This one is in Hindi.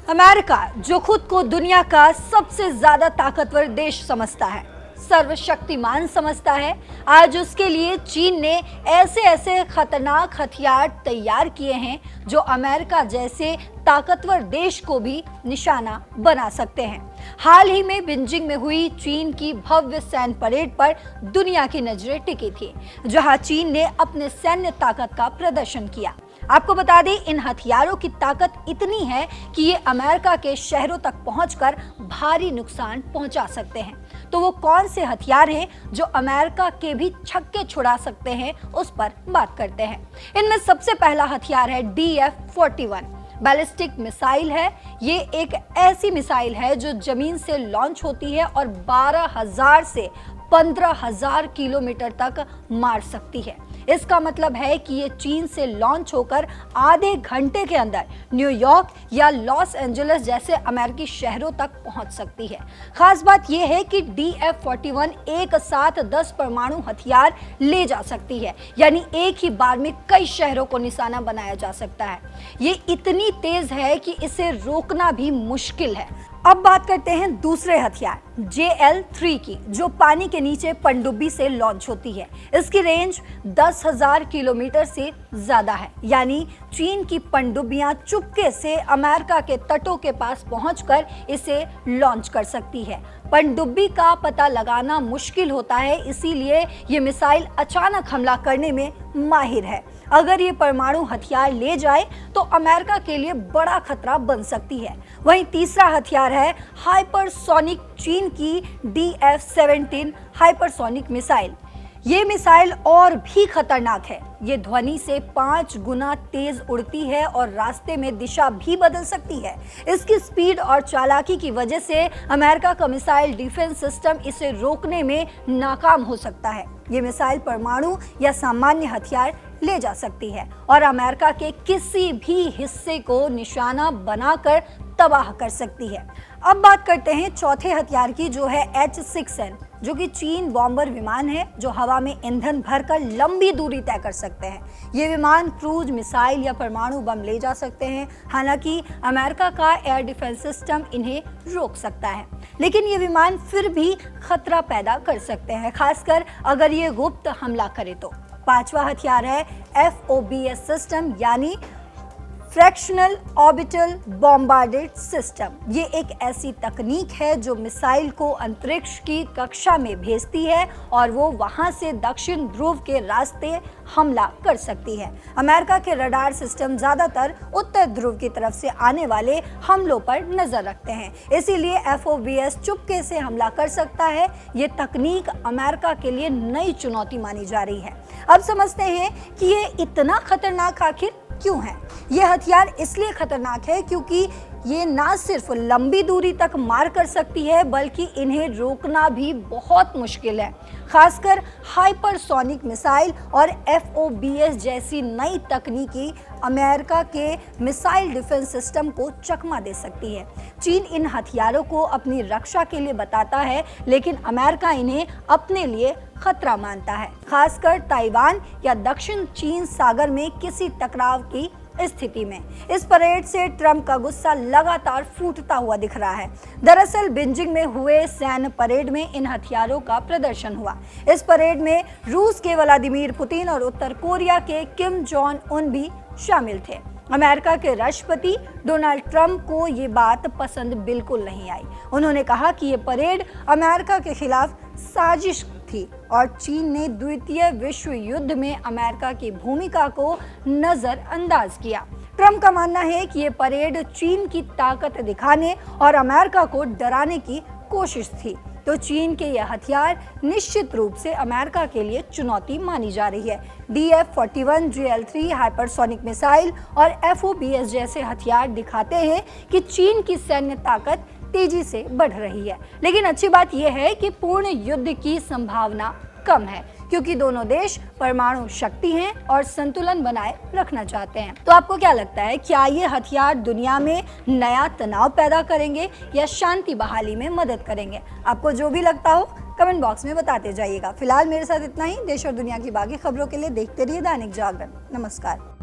अमेरिका, जो खुद को दुनिया का सबसे ज्यादा ताकतवर देश समझता है, सर्वशक्तिमान समझता है, आज उसके लिए चीन ने ऐसे ऐसे खतरनाक हथियार तैयार किए हैं जो अमेरिका जैसे ताकतवर देश को भी निशाना बना सकते हैं। हाल ही में बीजिंग में हुई चीन की भव्य सैन्य परेड पर दुनिया की नजरें टिकी थी, जहां चीन ने अपने सैन्य ताकत का प्रदर्शन किया। आपको बता दें, इन हथियारों की ताकत इतनी है कि ये अमेरिका के शहरों तक पहुंचकर भारी नुकसान पहुंचा सकते हैं। तो वो कौन से हथियार हैं जो अमेरिका के भी छक्के छुड़ा सकते हैं, उस पर बात करते हैं। इनमें सबसे पहला हथियार है DF-41 बैलिस्टिक मिसाइल है। ये एक ऐसी मिसाइल है जो जमीन से लॉन्च होती है और 12,000 से 15,000 किलोमीटर तक मार सकती है। इसका मतलब है कि ये चीन से लॉन्च होकर आधे घंटे के अंदर न्यूयॉर्क या लॉस एंजलिस जैसे अमेरिकी शहरों तक पहुंच सकती है। खास बात यह है कि DF-41 एक साथ 10 परमाणु हथियार ले जा सकती है, यानी एक ही बार में कई शहरों को निशाना बनाया जा सकता है। ये इतनी तेज है कि इसे रोकना भी मुश्किल है। अब बात करते हैं दूसरे हथियार JL-3 की, जो पानी के नीचे पनडुब्बी से लॉन्च होती है। इसकी रेंज 10,000 किलोमीटर से ज्यादा है, यानी चीन की पनडुब्बियां चुपके से अमेरिका के तटों के पास पहुंचकर इसे लॉन्च कर सकती है। पनडुब्बी का पता लगाना मुश्किल होता है, इसीलिए ये मिसाइल अचानक हमला करने में माहिर है। अगर ये परमाणु हथियार ले जाए तो अमेरिका के लिए बड़ा खतरा बन सकती है। वहीं तीसरा हथियार है हाइपरसोनिक, चीन की DF-17 हाइपरसोनिक मिसाइल। ये मिसाइल और भी खतरनाक है। ये ध्वनि से 5 गुना तेज उड़ती है और रास्ते में दिशा भी बदल सकती है। इसकी स्पीड और चालाकी की वजह से अमेरिका का मिसाइल डिफेंस सिस्टम इसे रोकने में नाकाम हो सकता है। ये मिसाइल परमाणु या सामान्य हथियार ले जा सकती है और अमेरिका के किसी भी हिस्से को निशाना बनाकर तबाह कर सकती है। अब बात करते हैं चौथे हथियार की, जो है H-6N, जो कि चीन बॉम्बर विमान है जो हवा में ईंधन भरकर लंबी दूरी तय कर सकते हैं। ये विमान क्रूज मिसाइल या परमाणु बम ले जा सकते हैं। हालांकि अमेरिका का एयर डिफेंस सिस्टम इन्हें रोक सकता है, लेकिन ये विमान फिर भी खतरा पैदा कर सकते हैं, खासकर अगर ये गुप्त हमला करे तो। पांचवा हथियार है FOBS सिस्टम, यानी फ्रैक्शनल ऑर्बिटल बॉम्बार्डेड सिस्टम। ये एक ऐसी तकनीक है जो मिसाइल को अंतरिक्ष की कक्षा में भेजती है और वो वहां से दक्षिण ध्रुव के रास्ते हमला कर सकती है। अमेरिका के रडार सिस्टम ज्यादातर उत्तर ध्रुव की तरफ से आने वाले हमलों पर नजर रखते हैं, इसीलिए FOBS चुपके से हमला कर सकता है। ये तकनीक अमेरिका के लिए नई चुनौती मानी जा रही है। अब समझते हैं कि ये इतना खतरनाक आखिर क्यों है। यह हथियार इसलिए खतरनाक है क्योंकि ये ना सिर्फ लंबी दूरी तक मार कर सकती है, बल्कि इन्हें रोकना भी बहुत मुश्किल है। खासकर हाइपरसोनिक मिसाइल और FOBS जैसी नई तकनीकी अमेरिका के मिसाइल डिफेंस सिस्टम को चकमा दे सकती है। चीन इन हथियारों को अपनी रक्षा के लिए बताता है, लेकिन अमेरिका इन्हें अपने लिए खतरा मानता है, खासकर ताइवान या दक्षिण चीन सागर में किसी टकराव की स्थिति में। इस परेड से ट्रंप का गुस्सा लगातार फूटता हुआ दिख रहा है। दरअसल बीजिंग में हुए सैन्य परेड में इन हथियारों का प्रदर्शन हुआ। इस परेड में रूस के व्लादिमीर पुतिन और उत्तर कोरिया के किम जोंग उन भी शामिल थे। अमेरिका के राष्ट्रपति डोनाल्ड ट्रंप को ये बात पसंद बिल्कुल नहीं आई। उन्होंने कहा कि ये परेड अमेरिका के खिलाफ साजिश थी और चीन ने द्वितीय विश्व युद्ध में अमेरिका की भूमिका को नजरअंदाज किया। ट्रंप का मानना है कि ये परेड चीन की ताकत दिखाने और अमेरिका को डराने की कोशिश थी। तो चीन के यह हथियार निश्चित रूप से अमेरिका के लिए चुनौती मानी जा रही है। DF-41, JL-3 हाइपरसोनिक मिसाइल और FOBS जैसे हथियार दिखाते हैं कि चीन की सैन्य ताकत तेजी से बढ़ रही है। लेकिन अच्छी बात यह है कि पूर्ण युद्ध की संभावना कम है, क्योंकि दोनों देश परमाणु शक्ति हैं और संतुलन बनाए रखना चाहते हैं। तो आपको क्या लगता है, क्या ये हथियार दुनिया में नया तनाव पैदा करेंगे या शांति बहाली में मदद करेंगे? आपको जो भी लगता हो कमेंट बॉक्स में बताते जाइएगा। फिलहाल मेरे साथ इतना ही। देश और दुनिया की बाकी खबरों के लिए देखते रहिए दैनिक जागरण। नमस्कार।